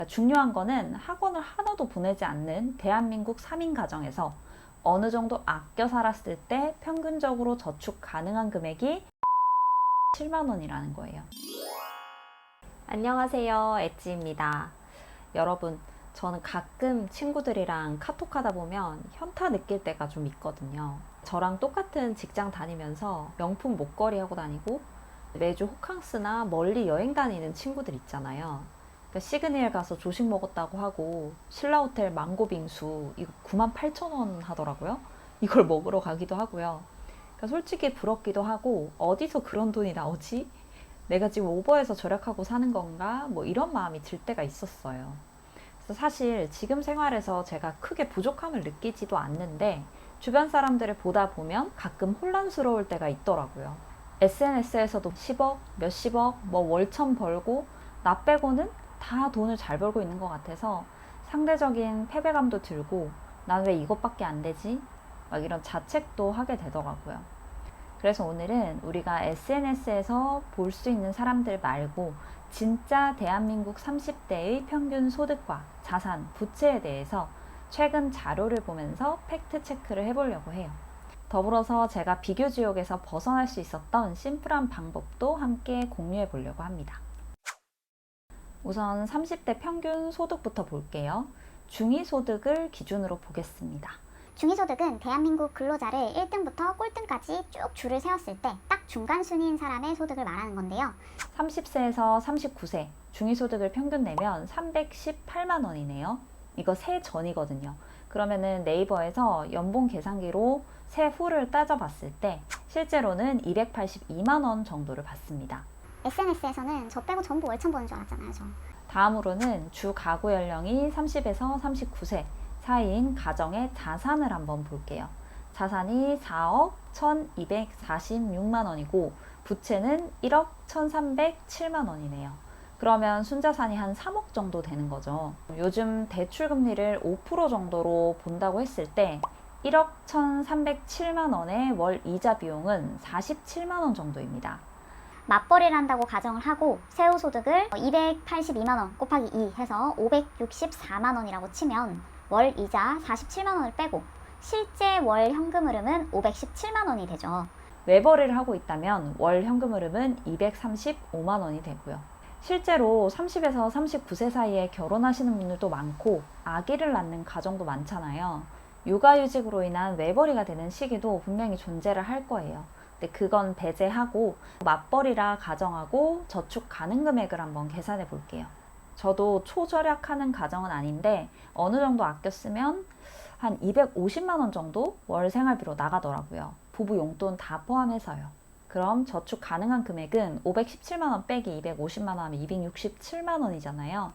중요한 거는 학원을 하나도 보내지 않는 대한민국 3인 가정에서 어느 정도 아껴 살았을 때 평균적으로 저축 가능한 금액이 7만 원이라는 거예요. 안녕하세요, 엣지입니다. 여러분, 저는 가끔 친구들이랑 카톡하다 보면 현타 느낄 때가 좀 있거든요. 저랑 똑같은 직장 다니면서 명품 목걸이 하고 다니고 매주 호캉스나 멀리 여행 다니는 친구들 있잖아요. 그러니까 시그니엘 가서 조식 먹었다고 하고 신라호텔 망고빙수 이거 98,000원 하더라고요. 이걸 먹으러 가기도 하고요. 그러니까 솔직히 부럽기도 하고 어디서 그런 돈이 나오지? 내가 지금 오버해서 절약하고 사는 건가? 뭐 이런 마음이 들 때가 있었어요. 그래서 사실 지금 생활에서 제가 크게 부족함을 느끼지도 않는데 주변 사람들을 보다 보면 가끔 혼란스러울 때가 있더라고요. SNS에서도 10억, 몇십억, 뭐 월천 벌고 나 빼고는 다 돈을 잘 벌고 있는 것 같아서 상대적인 패배감도 들고 난 왜 이것밖에 안 되지? 막 이런 자책도 하게 되더라고요. 그래서 오늘은 우리가 SNS에서 볼 수 있는 사람들 말고 진짜 대한민국 30대의 평균 소득과 자산, 부채에 대해서 최근 자료를 보면서 팩트 체크를 해보려고 해요. 더불어서 제가 비교 지옥에서 벗어날 수 있었던 심플한 방법도 함께 공유해 보려고 합니다. 우선 30대 평균 소득부터 볼게요. 중위소득을 기준으로 보겠습니다. 중위소득은 대한민국 근로자를 1등부터 꼴등까지 쭉 줄을 세웠을 때 딱 중간 순위인 사람의 소득을 말하는 건데요. 30세에서 39세 중위소득을 평균 내면 318만 원이네요. 이거 세 전이거든요. 그러면은 네이버에서 연봉 계산기로 세 후를 따져봤을 때 실제로는 282만 원 정도를 받습니다. SNS에서는 저 빼고 전부 월천 버는 줄 알았잖아요, 저. 다음으로는 주 가구 연령이 30에서 39세 사이인 가정의 자산을 한번 볼게요. 자산이 4억 1246만 원이고 부채는 1억 1307만 원이네요. 그러면 순자산이 한 3억 정도 되는 거죠. 요즘 대출금리를 5% 정도로 본다고 했을 때 1억 1307만 원의 월 이자 비용은 47만 원 정도입니다. 맞벌이를 한다고 가정을 하고 세후 소득을 282만 원 곱하기 2 해서 564만 원이라고 치면 월 이자 47만 원을 빼고 실제 월 현금 흐름은 517만 원이 되죠. 외벌이를 하고 있다면 월 현금 흐름은 235만 원이 되고요. 실제로 30에서 39세 사이에 결혼하시는 분들도 많고 아기를 낳는 가정도 많잖아요. 육아휴직으로 인한 외벌이가 되는 시기도 분명히 존재를 할 거예요. 근데 그건 배제하고 맞벌이라 가정하고 저축 가능 금액을 한번 계산해 볼게요. 저도 초절약하는 가정은 아닌데 어느 정도 아껴 쓰면 한 250만 원 정도 월 생활비로 나가더라고요. 부부 용돈 다 포함해서요. 그럼 저축 가능한 금액은 517만 원 빼기 250만 원 하면 267만 원이잖아요.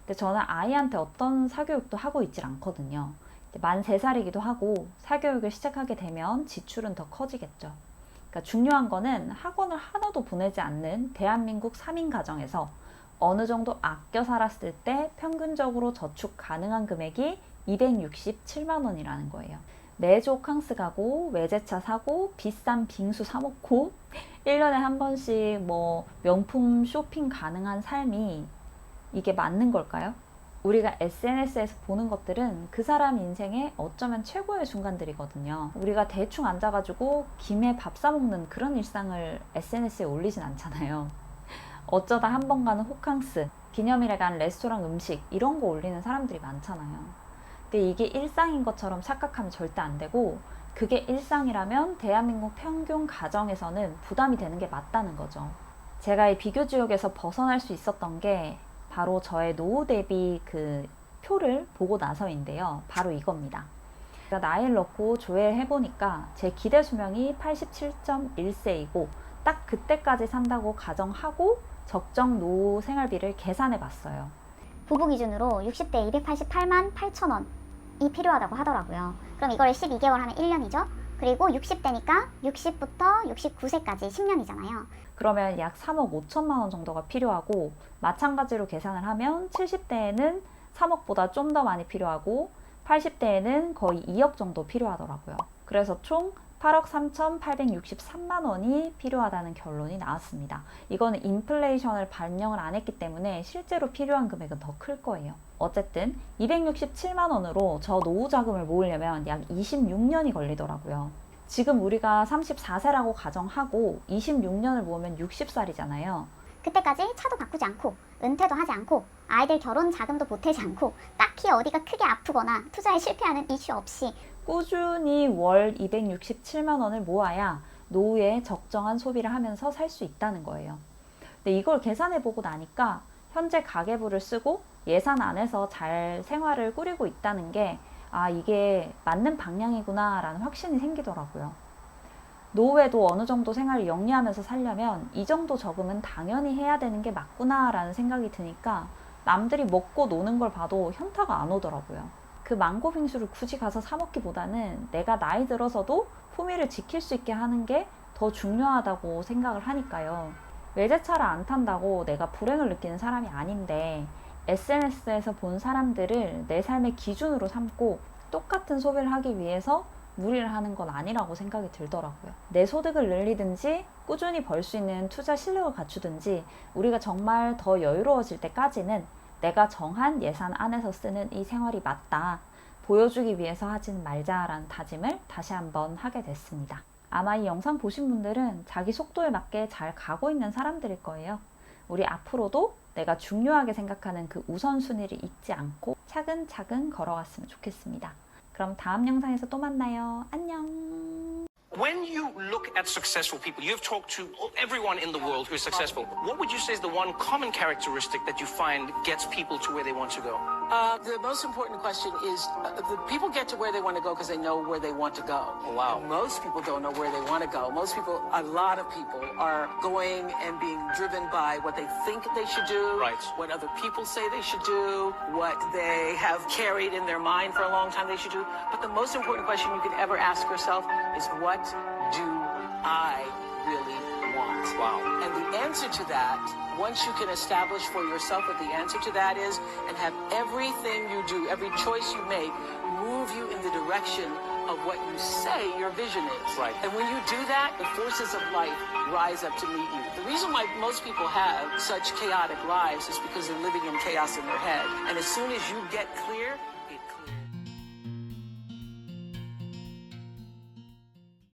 근데 저는 아이한테 어떤 사교육도 하고 있질 않거든요. 만 3살이기도 하고 사교육을 시작하게 되면 지출은 더 커지겠죠. 그러니까 중요한 거는 학원을 하나도 보내지 않는 대한민국 3인 가정에서 어느 정도 아껴 살았을 때 평균적으로 저축 가능한 금액이 267만 원이라는 거예요. 매주 호캉스 가고 외제차 사고 비싼 빙수 사 먹고 1년에 한 번씩 뭐 명품 쇼핑 가능한 삶이 이게 맞는 걸까요? 우리가 SNS에서 보는 것들은 그 사람 인생의 어쩌면 최고의 순간들이거든요. 우리가 대충 앉아가지고 김에 밥 사 먹는 그런 일상을 SNS에 올리진 않잖아요. 어쩌다 한 번 가는 호캉스, 기념일에 간 레스토랑 음식 이런 거 올리는 사람들이 많잖아요. 근데 이게 일상인 것처럼 착각하면 절대 안 되고 그게 일상이라면 대한민국 평균 가정에서는 부담이 되는 게 맞다는 거죠. 제가 이 비교 지옥에서 벗어날 수 있었던 게 바로 저의 노후 대비 그 표를 보고 나서인데요. 바로 이겁니다. 제가 나이를 넣고 조회해보니까 제 기대 수명이 87.1세이고 딱 그때까지 산다고 가정하고 적정 노후 생활비를 계산해 봤어요. 부부 기준으로 60대 288만 8천 원이 필요하다고 하더라고요. 그럼 이걸 12개월 하면 1년이죠. 그리고 60대니까 60부터 69세까지 10년이잖아요. 그러면 약 3억 5천만 원 정도가 필요하고 마찬가지로 계산을 하면 70대에는 3억보다 좀 더 많이 필요하고 80대에는 거의 2억 정도 필요하더라고요. 그래서 총 8억 3,863만 원이 필요하다는 결론이 나왔습니다. 이거는 인플레이션을 반영을 안 했기 때문에 실제로 필요한 금액은 더 클 거예요. 어쨌든 267만 원으로 저 노후 자금을 모으려면 약 26년이 걸리더라고요. 지금 우리가 34세라고 가정하고 26년을 모으면 60살이잖아요. 그때까지 차도 바꾸지 않고 은퇴도 하지 않고 아이들 결혼 자금도 보태지 않고 딱히 어디가 크게 아프거나 투자에 실패하는 이슈 없이 꾸준히 월 267만 원을 모아야 노후에 적정한 소비를 하면서 살 수 있다는 거예요. 근데 이걸 계산해 보고 나니까 현재 가계부를 쓰고 예산 안에서 잘 생활을 꾸리고 있다는 게 이게 맞는 방향이구나 라는 확신이 생기더라고요. 노후에도 어느 정도 생활을 영위하면서 살려면 이 정도 저금은 당연히 해야 되는 게 맞구나 라는 생각이 드니까 남들이 먹고 노는 걸 봐도 현타가 안 오더라고요. 그 망고 빙수를 굳이 가서 사 먹기보다는 내가 나이 들어서도 품위를 지킬 수 있게 하는 게 더 중요하다고 생각을 하니까요. 외제차를 안 탄다고 내가 불행을 느끼는 사람이 아닌데 SNS에서 본 사람들을 내 삶의 기준으로 삼고 똑같은 소비를 하기 위해서 무리를 하는 건 아니라고 생각이 들더라고요. 내 소득을 늘리든지 꾸준히 벌 수 있는 투자 실력을 갖추든지 우리가 정말 더 여유로워질 때까지는 내가 정한 예산 안에서 쓰는 이 생활이 맞다. 보여주기 위해서 하진 말자라는 다짐을 다시 한번 하게 됐습니다. 아마 이 영상 보신 분들은 자기 속도에 맞게 잘 가고 있는 사람들일 거예요. 우리 앞으로도 내가 중요하게 생각하는 그 우선순위를 잊지 않고 차근차근 걸어갔으면 좋겠습니다. 그럼 다음 영상에서 또 만나요. 안녕. When you look at successful people, you've talked to everyone in the world who is successful. What would you say is the one common characteristic that you find gets people to where they want to go? The most important question is the people get to where they want to go because they know where they want to go. Oh, wow. Most people don't know where they want to go. Most people, a lot of people are going and being driven by what they think they should do, Right. what other people say they should do, what they have carried in their mind for a long time they should do. But the most important question you can ever ask yourself is, what do I really want? Wow. And the answer to that, once you can establish for yourself what the answer to that is, and have everything you do, every choice you make, move you in the direction of what you say your vision is. Right. And when you do that, the forces of life rise up to meet you. The reason why most people have such chaotic lives is because they're living in chaos in their head. And as soon as you get clear,